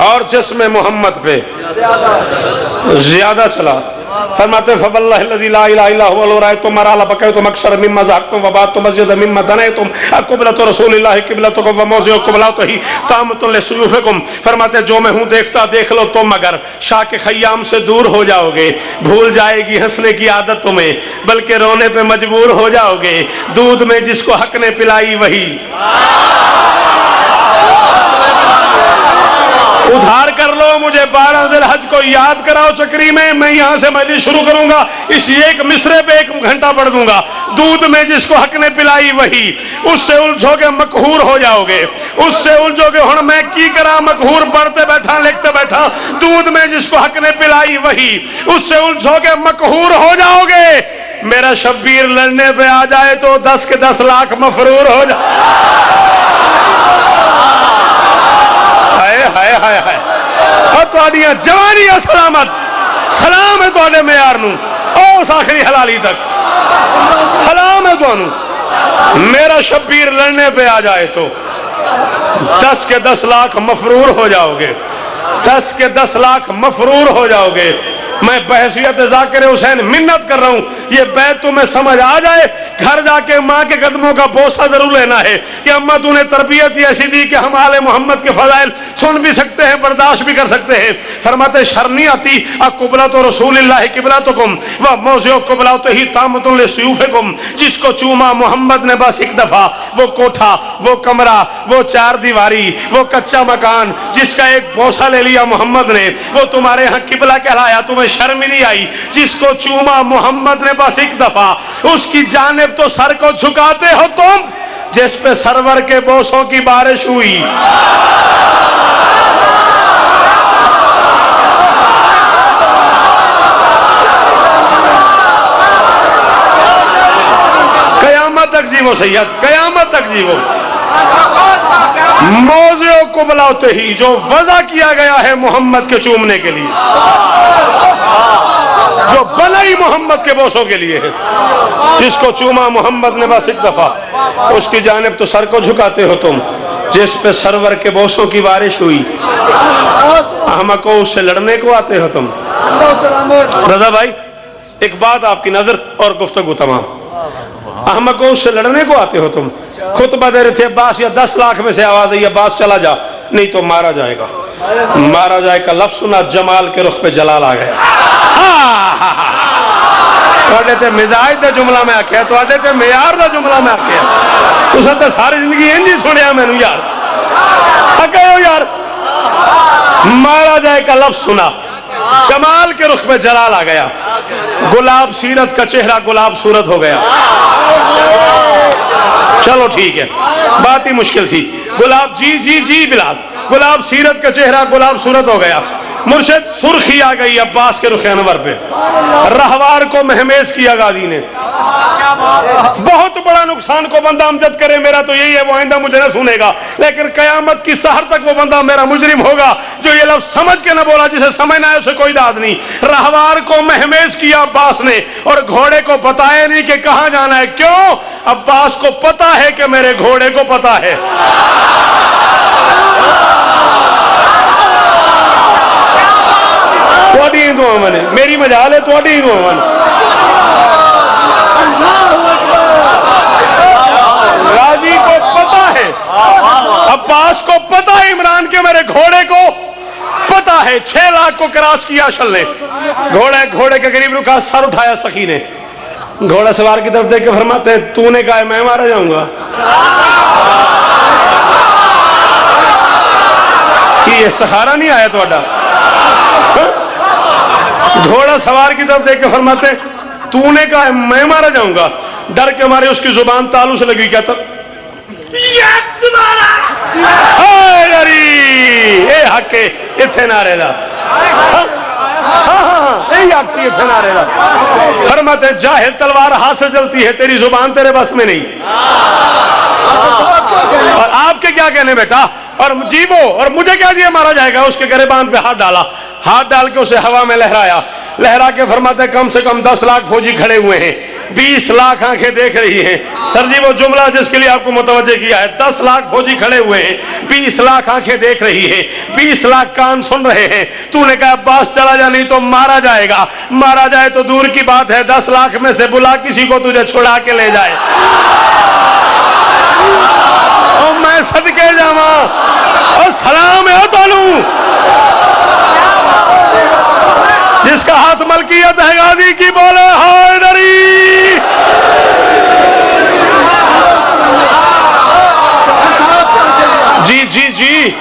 और जिसमें मोहम्मद पे ज्यादा चला। फरमाते फवल्लाहि ला इलाहा इल्ला हुवा लो रायतुम मराला बकैतुम अक्सर मिम्मा ज़ाक़तुम व बातुम मस्जिद मिम्मा दनैतुम क़िबलतु रसूलिल्लाहि क़िबलतुकुम व मौज़िउ क़िबलतिही तामतुन लिसुयूफ़िकुम। फरमाते जो मैं हूँ देखता देख लो तुम मगर शाक खय्याम से दूर हो जाओगे भूल जाएगी हंसने की आदत तुम्हें बल्कि रोने पे मजबूर हो जाओगे दूध में जिसको हक ने पिलाई वही उधार कर लो मुझे 12 ज़िलहज को याद कराओ चक्री में मैं यहां से मजलिस शुरू करूंगा इस एक मिसरे पे 1 घंटा पढ़ दूंगा दूध में जिसको हक ने पिलाई वही उससे उलझोगे मकहूर हो जाओगे उससे उलझोगे हुण मैं की करा मकहूर पढ़ते बैठा लिखते बैठा दूध में जिसको हक ने पिलाई वही उससे उलझोगे मकहूर हो जाओगे मेरा शब्बीर लड़ने पे आ जाए तो 10 के 10 लाख मफरूर हो जाए। हाय हाय हाय तुहाडियां जवानियां सलामत सलाम है तुहाडे मेयार नूं उस आखिरी हलाली तक सलाम है तुहानू मेरा शब्बीर लड़ने पे आ जाए तो 10 के 10 लाख मफरूर हो जाओगे 10 के 10 लाख मफरूर हो जाओगे। मैं बहसियत ज़ाकिर हुसैन मिन्नत कर रहा हूं ये बैत तुम्हें समझ आ जाए घर जाके माँ के कदमों का बोसा जरूर लेना है कि अम्मा तूने तरबियत ही ऐसी दी कि हम आले मोहम्मद के फजाइल सुन भी सकते हैं बर्दाश्त भी कर सकते हैं। फरमाते शर्नी आती अक़िबलत रसूलिल्लाहि क़िबलतुकुम व मौज़िउ क़िबलतिही तामतुन लिसुयूफ़िकुम जिसको चूमा मोहम्मद ने बस एक दफा वो कोठा वो कमरा वो 4 दीवारी वो कच्चा मकान जिसका एक बोसा ले लिया मोहम्मद ने वो तुम्हारे यहाँ किबला कहलाया तुम्हें शर्म ही नहीं आई जिसको चूमा मोहम्मद ने बस एक दफा उसकी जानिब तो सर को झुकाते हो तुम जिस पे सरवर के बोसों की बारिश हुई। कयामत तक जीवो सैयद कयामत तक जीवो मौज़िउ क़िबलतिही जो वज़ा किया गया है मोहम्मद के चूमने के लिए जो बनाई मोहम्मद के बोसों के लिए है जिसको चूमा मोहम्मद ने बस एक दफा उसकी जानिब तो सर को झुकाते हो तुम जिस पे सरवर के बोसों की बारिश हुई। अहमको उससे लड़ने को आते हो तुम। रजा भाई एक बात आपकी नजर और गुफ्तगू तमाम अहमको उससे लड़ने को आते हो तुम खुतबा दे रहे थे अब्बास या 10 लाख में से आवाज आई अब्बास चला जा नहीं तो मारा जाएगा का लफ्ज सुना जमाल के रुख पे जलाल आ गया। तुहाडे ते मिजाज दा जुमला मैं आख्या तुहाडे ते मेयार दा जुमला मैं आख्या तुसां ते सारी जिंदगी इंज ही सुनिया मैनू यार कहो यार मारा जाए का लफ्ज सुना जमाल के रुख पे जलाल आ गया गुलाब सीरत का चेहरा गुलाब सूरत हो गया। चलो ठीक है बात ही मुश्किल थी गुलाब जी जी जी बिलाल गुलाब सीरत का चेहरा गुलाब सूरत हो गया। मुर्शिद सुर्खी आ गई अब्बास के रुख अनवर पे रहवार को महमेज किया गाजी ने बहुत बड़ा नुकसान को बंदा अमजद करे मेरा तो यही है वो आइंदा मुझे ना सुनेगा लेकिन कयामत की सहर तक वो बंदा मेरा मुजरिम होगा जो ये लफ्ज समझ के ना बोला जिसे समझ ना आए उसे कोई दाद नहीं। रहवार को महमेज किया अब्बास ने और घोड़े को बताया नहीं कि कहां जाना है क्यों अब्बास को पता है कि मेरे घोड़े को पता है। मैंने मेरी मजाल है थोड़ी राजी को पता है अब्बास को पता है इमरान के मेरे घोड़े को पता है 6 लाख को क्रॉस किया अशल ने घोड़े के करीब रुका सर उठाया सखी ने घोड़ा सवार की तरफ देख के फरमाते हैं तूने कहा मैं मारा जाऊंगा कि इस्तिखारा नहीं आया थोड़ा घोड़ा सवार की तरफ देख के फरमाते तूने कहा मैं मारा जाऊंगा डर के मारे उसकी जुबान तालू से लगी क्या तब हके इथे ना रेला सही हक से इथे ना रेला फरमाते जाहिल तलवार हाथ से चलती है तेरी जुबान तेरे बस में नहीं। और आपके क्या क्या कहने बेटा, और जीवो, और मुझे क्या दिया मारा जाएगा। उसके गिरबान पे हाथ डाला, हाथ डाल के उसे हवा में लहराया, लहरा के फरमाते कम से कम 10 लाख फौजी खड़े हुए हैं, 20 लाख आंखें देख रही हैं। सर जी वो जुमला जिसके लिए आपको मुतवज्जे किया है, 10 लाख फौजी खड़े हुए हैं, 20 लाख आंखें देख रही है, 20 लाख कान सुन रहे हैं। तूने कहा अब्बास चला जा नहीं तो मारा जाएगा, मारा जाए तो दूर की बात है, 10 लाख में से बुला किसी को तुझे छुड़ा के ले जाए। और मैं सदके जावा और सलाम है तालू जिसका हाथ मलकियत है गाजी की, बोले हैदरी। जी जी जी,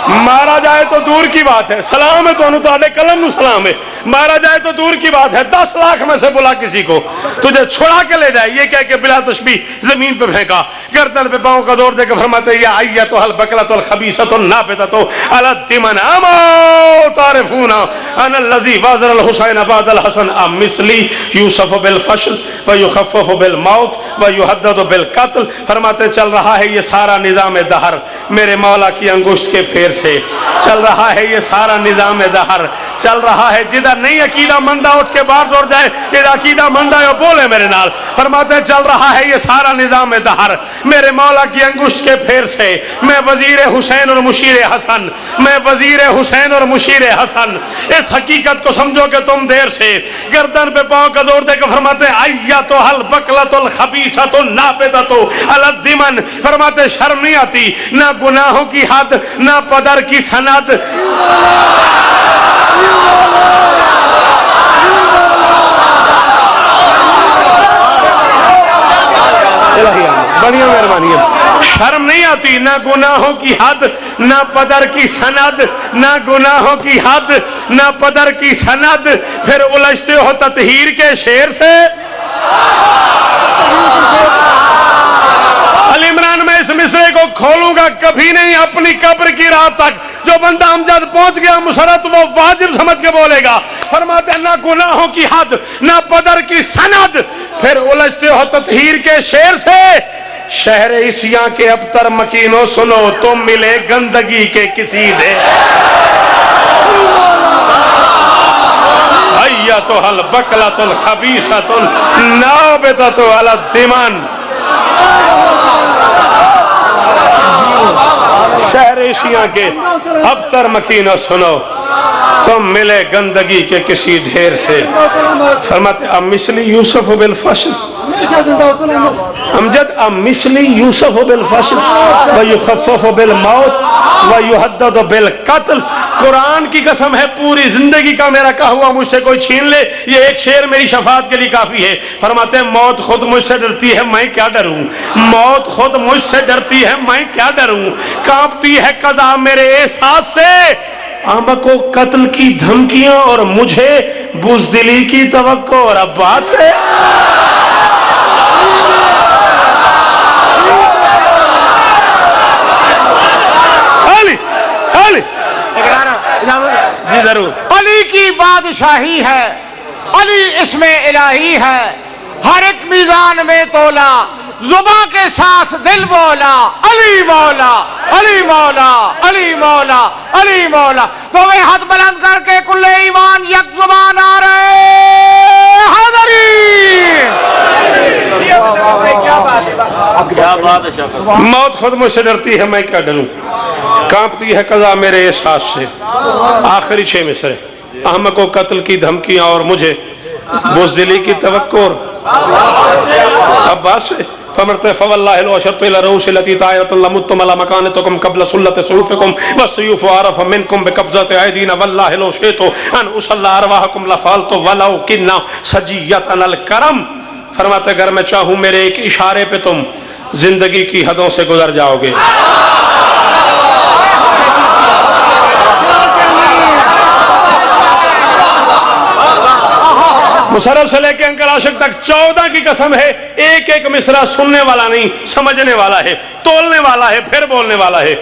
मारा जाए तो दूर की बात है, सलाम है दोनों ताले कलम नु सलाम है, मारा जाए तो दूर की बात है, 10 लाख में से बुला किसी को तुझे छुड़ा के ले जाए। ये कह के बिला तशबीह जमीन पे फेंका, गर्दन पे पांव का जोर देकर फरमाते या आइया तो हल बकला तो खबीसा तो ना पेता तो अलतिमन अमा तारिफूना अन लजी वाजर अल हुसैन बाद अल हसन अम मिसली यूसुफ बिल फशल व युखफ़फ़ बिल मौत व युहद्दद बिल कत्ल। फरमाते चल रहा है ये सारा निजाम दहर मेरे मौला की अंगुष्ठ के फेर से, चल रहा है ये सारा निजाम दहर, चल रहा है। जिधर नहीं अकीदा मंदा उसके बाद जोड़ जाए, ये अकीदा मंदा है बोले मेरे नाल। फरमाते चल रहा है ये सारा निजाम दहर मेरे मौला की अंगुष्ठ के फेर से। मैं वजीर हुसैन और मुशीर हसन, मैं वजीर हुसैन और मुशीर हसन। इस हकीकत को समझो कि तुम देर से गर्दन पे पांव का जोर देकर फरमाते आइया तो हल बकला तो खबीसा तो नापेदा तो अलदिमन। फरमाते शर्म नहीं आती, ना गुनाहों की हद, ना पदर की सनद। बढ़िया मेहरबानी है। शर्म नहीं आती, ना गुनाहों की हद, ना पदर की सनद, ना गुनाहों की हद, ना पदर की सनद। फिर उलझते हो ततहीर के शेर से। अल इमरान में इस मिसरे को खोलूंगा कभी नहीं अपनी कब्र की रात तक। जो बंदा अमजद पहुंच गया मुसरत वो वाजिब समझ के बोलेगा। फरमाते ना गुनाहों की हद, ना पदर की सनद। फिर उलझते हो ततहीर के शेर से। शहर इसिया के अबतर मकीनो सुनो, तुम मिले गंदगी के किसी दे। भैया तो हल बकला तो खबीसा तो नाबेता तो अलदिमन। शहर एशिया के अबतर मकीनो सुनो, तुम मिले गंदगी के किसी ढेर से। फरमाते अब मिसली यूसुफ बिल फशल अमजद, अब मिसली यूसुफ बिल फशल व युखफ़फ़ बिल मौत व युहद्दद बिल कत्ल। कुरान की कसम है पूरी जिंदगी का मेरा कहा हुआ मुझसे कोई छीन ले, ये एक शेर मेरी शफात के लिए काफी है। फरमाते हैं मौत खुद मुझसे डरती है, मैं क्या डरूं। मौत खुद मुझसे डरती है, मैं क्या डरूं। कांपती है कज़ा मेरे एहसास से, आमा को कत्ल की धमकियां और मुझे बुज़दिली की तवक्को। और अब्बास से अली अली जी जरूर। अली की बादशाही है, अली इसमें इलाही है, हर एक मीज़ान में तोला, जुबां के साथ दिल बोला अली मौला अली मौला अली मौला अली मौला। तो वे हाथ बुलंद करके कुल्ले ईमान यक जुबान आ रहे हैदरी। क्या बात है। मौत खुद मुझसे डरती है, मैं क्या डरूं। कांपती है कज़ा मेरे एहसास से। आखिरी 6 मिसरे। अहमद को कत्ल की धमकियां और मुझे बुज़दिली की तवक्को। अब्बास से फमरते फवल्लाहि लो अशरतु इला रऊशिलती तायतुल लमुत्तुम अला मकानतुकुम क़ब्ल सुल्लति सुयूफिकुम वस्सुयूफु अरफ़ मिनकुम बिक़ब्ज़ति अयदीना वल्लाहि लो शितु अन उसल्ला अरवाहकुम लफ़अलतु वलौ किन्ना सजियतन अल करम। फरमाते अगर मैं चाहूं मेरे एक इशारे पे तुम जिंदगी की हदों से गुजर जाओगे। मुशर्रफ से लेके अंकल आशिक तक 14 की कसम है, एक एक मिसरा सुनने वाला नहीं समझने वाला है, तोलने वाला है, फिर बोलने वाला है।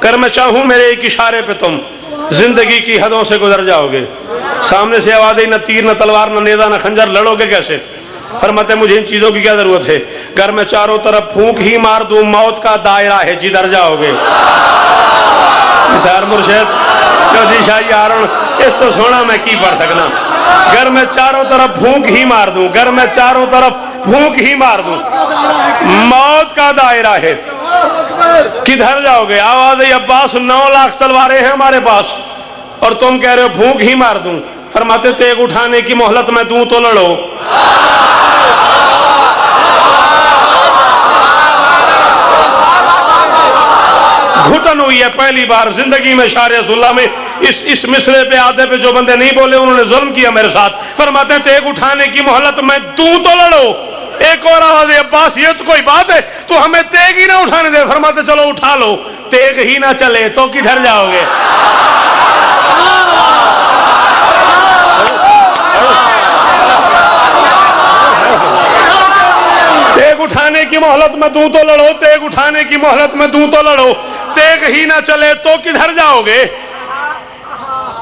कर मैं चाहूं मेरे एक इशारे पे तुम जिंदगी की हदों से गुजर जाओगे। सामने से आवाज आई, न तीर न तलवार न नेजा न खंजर, लड़ोगे कैसे। फरमाते मुझे इन चीजों की क्या जरूरत है? घर में चारों तरफ फूंक ही मार दूं, मौत का दायरा है, जिधर जाओगे। निसार मुर्शिद चौधरी शाह यारों, इस तो सोना मैं की पढ़ सकना। घर में चारों तरफ फूंक ही मार दूं, घर में चारों तरफ फूंक ही मार दूं, मौत का दायरा है, किधर जाओगे? आवाज है अब्बास, 9 लाख तलवारें हैं हमारे पास और तुम कह रहे हो फूंक ही मार दूं। फरमाते तेग उठाने की मोहलत मैं दूं तो लड़ो। घुटन हुई है पहली बार जिंदगी में शार-ए-सुल्ला में। इस मिसरे पे आधे पे जो बंदे नहीं बोले उन्होंने जुल्म किया मेरे साथ। फरमाते तेग उठाने की मोहलत मैं दूं तो लड़ो। एक और आवाज है अब्बास, ये तो कोई बात है, तो हमें तेग ही ना उठाने दे। फरमाते चलो उठा लो, तेग ही ना चले तो किधर जाओगे? तेग उठाने की मोहलत में दूं तो लड़ो, तेग उठाने की मोहलत में दूं तो लड़ो, तेग ही ना चले तो किधर जाओगे?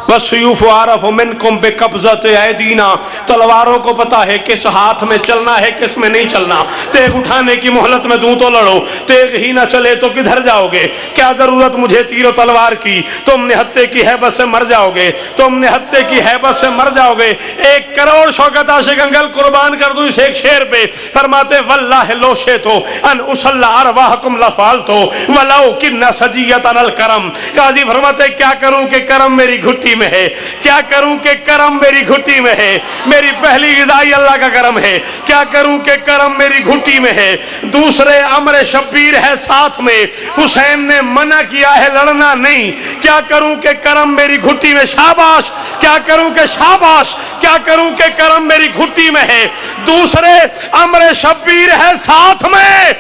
वस्यूफ आरफ मिनकुम बिकब्ज़त ऐदीना, तलवारों को पता है किस हाथ में चलना है किस में नहीं चलना। तेग उठाने की मोहलत में दूं तो लड़ो, तेग ही ना चले तो किधर जाओगे? क्या जरूरत मुझे तीर तलवार की, तुम निहत्ते की हैबत से मर जाओगे, तुम निहत्ते की हैबत से मर जाओगे। 1 करोड़ शौकत आशिक अंगल कुर्बान कर दूं इस एक शेर पे। फरमाते वल्लाह लोशे तो अन उसल्ला अरवाहकुम लफाल तो वलाउ किन्ना सजियतन अल करम। काजी फरमाते क्या करूं कि करम मेरी घुट्टी में है, क्या करूं कि करम मेरी घुट्टी में है, मेरी पहली गिज़ाई अल्लाह का करम है। क्या करूं कि करम मेरी घुट्टी में है। दूसरे अमर शब्बीर है साथ में, हुसैन ने मना किया है लड़ना नहीं। क्या करूं कि करम मेरी घुट्टी में, शाबाश। क्या करूं कि शाबाश, क्या करूं कि करम मेरी घुट्टी में है। दूसरे अमर शब्बीर है साथ में,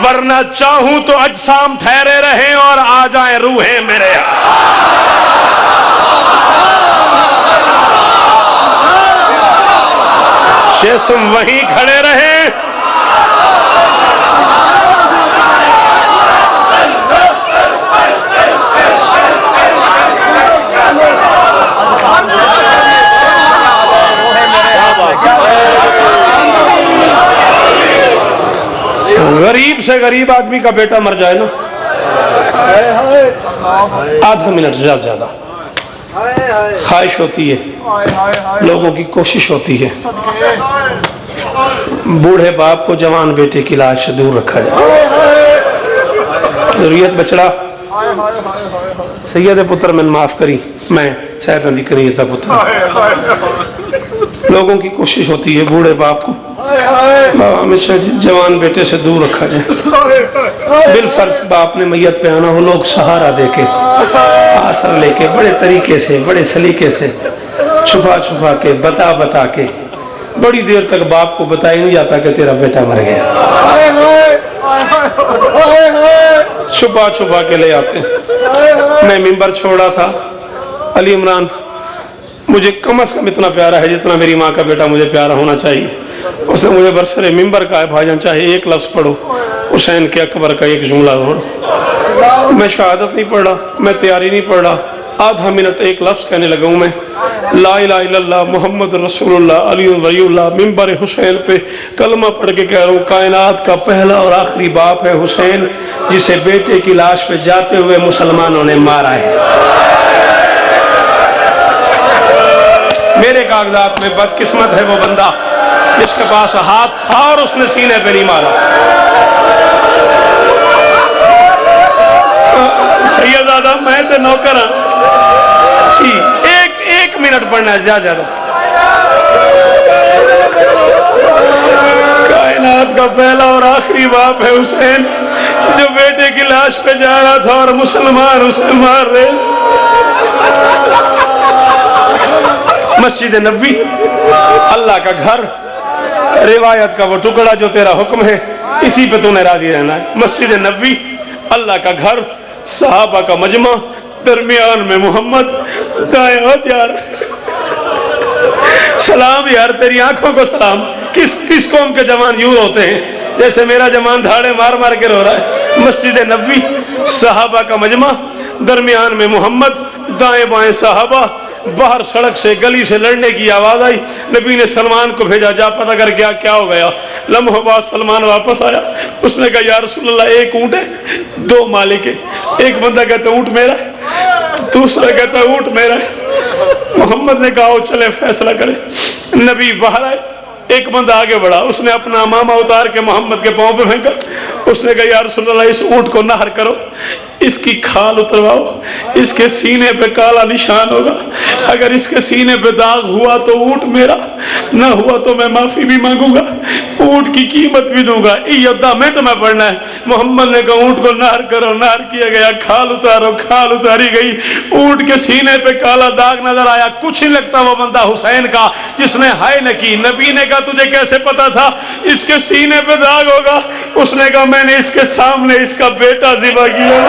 वरना चाहूं तो अजसाम ठहरे रहें और आ जाए रूहें मेरे। जिस्म वहीं खड़े रहे। गरीब से गरीब आदमी का बेटा मर जाए ना, आधा मिनट ज्यादा ख्वाहिश होती है, लोगों की कोशिश होती है बूढ़े बाप को जवान बेटे की लाश से दूर रखा जाए। जरूरत बचड़ा सैयद पुत्र मैंने माफ करी, मैं सैयद अली करीज का पुत्र। लोगों की कोशिश होती है बूढ़े बाप को हमेशा जवान बेटे से दूर रखा जाए। बिलफर्ज बाप ने मैयत पे आना हो, लोग सहारा देके आसरा लेके बड़े तरीके से बड़े सलीके से छुपा छुपा के बता के, बड़ी देर तक बाप को बताया नहीं जाता कि तेरा बेटा मर गया, छुपा छुपा के ले आते। मैं मिंबर छोड़ा था, अली इमरान मुझे कम से कम इतना प्यारा है जितना मेरी माँ का बेटा मुझे प्यारा होना चाहिए। उसने मुझे बरसरे मिंबर का है भाईजान चाहे एक लफ्ज पढ़ो, हुसैन के अकबर का एक जुमला पढ़ो। मैं शहादत नहीं पढ़ रहा, मैं तैयारी नहीं पढ़ रहा, आधा मिनट एक लफ्ज कहने लगा हूँ मैं, ला इलाहा इल्लल्लाह मोहम्मद रसूलुल्लाह अली वलीउल्लाह। मिंबर हुसैन पे कलमा पढ़ के कह रहा हूँ, कायनात का पहला और आखिरी बाप है हुसैन, जिसे बेटे की लाश पे जाते हुए मुसलमानों ने मारा है। मेरे कागजात में बदकिस्मत है वो बंदा जिसके पास हाथ था और उसने सीने पे नहीं मारा। सैयदादा मैं तो नौकर जी, एक मिनट पढ़ना है ज्यादा। कायनात का पहला और आखिरी बाप है हुसैन, जो बेटे की लाश पे जा रहा था और मुसलमान उसे मार रहे। मस्जिद नबी अल्लाह का घर, रिवायत का वो टुकड़ा जो तेरा हुक्म है इसी पे तूने राजी रहना है। मस्जिद नबी अल्लाह का घर, सहाबा का मजमा, दरमियान में मोहम्मद, दाएं हाथ यार सलाम यार, तेरी आंखों को सलाम। किस कौम के जवान यूं होते हैं जैसे मेरा जवान धाड़े मार मार के रो रहा है। मस्जिद नबी, सहाबा का मजमा, दरमियान में मोहम्मद, दाएं बाएं सहाबा, बाहर सड़क से गली से लड़ने की आवाज आई। नबी ने सलमान को भेजा, जा पता कर क्या हो गया। लम्हों बाद सलमान वापस आया। उसने कहा या रसूल अल्लाह, एक ऊंट है, दो मालिक है। एक बंदा कहता ऊंट मेरा है, दूसरा कहता ऊंट मेरा है। मोहम्मद ने कहा चले फैसला करें। नबी बाहर आए, एक बंदा आगे बढ़ा, उसने अपना मामा उतार के मोहम्मद के पांव पे फेंका। उसने कहा या रसूल अल्लाह, इस ऊंट को नहर करो, इसकी खाल उतरवाओ, इसके सीने पे काला निशान होगा। अगर इसके सीने पे दाग हुआ तो ऊंट मेरा, ना हुआ तो मैं माफी भी मांगूंगा, ऊंट की कीमत भी दूंगा। योद्धा मिनट में पढ़ना है। मोहम्मद ने कहा ऊंट को नहर करो, नहर किया गया। खाल उतारो, खाल उतारी गई। ऊंट के सीने पे काला दाग नजर आया। कुछ नहीं लगता वो बंदा हुसैन का जिसने हाय न की। नबी ने कहा तुझे कैसे पता था इसके सीने पे दाग होगा? उसने कहा मैंने इसके सामने इसका बेटा ज़िबा किया।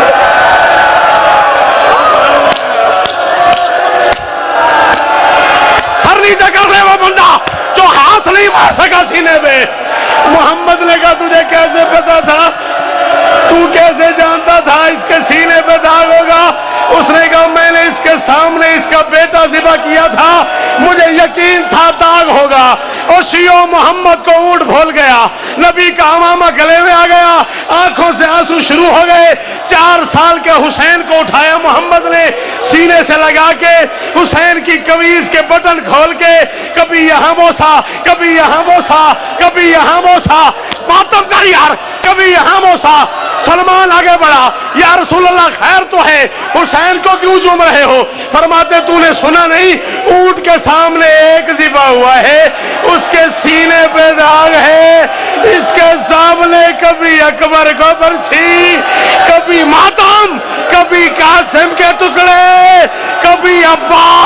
सर नीचे कर दे वो बंदा जो हाथ नहीं मार सका सीने पे। मोहम्मद ने कहा तुझे कैसे पता था, तू कैसे जानता था इसके सीने पे दाग होगा? उसने कहा मैंने इसके सामने इसका बेटा ज़िबा किया था, मुझे यकीन था दाग होगा। और शियो मोहम्मद को ऊंट भूल गया। नबी का अमामा गले में आ गया, आंखों से आंसू शुरू हो गए। 4 साल के हुसैन को उठाया मोहम्मद ने, सीने से लगा के हुसैन की कमीज के बटन खोल के कभी यहां बोसा, कभी यहां बोसा, कभी यहां बोसा। मातम कर यार, कभी यहां बोसा। सलमान आगे बढ़ा, या रसूल अल्लाह खैर तो है, हुसैन को क्यों चूम रहे हो? फरमाते तूने सुना नहीं, ऊंट के सामने एक ज़िबा हुआ है, उसके सीने पे दाग है। इसके सामने कभी अकबर को बरछी, कभी मातम, कभी कासिम के टुकड़े, कभी अब्बास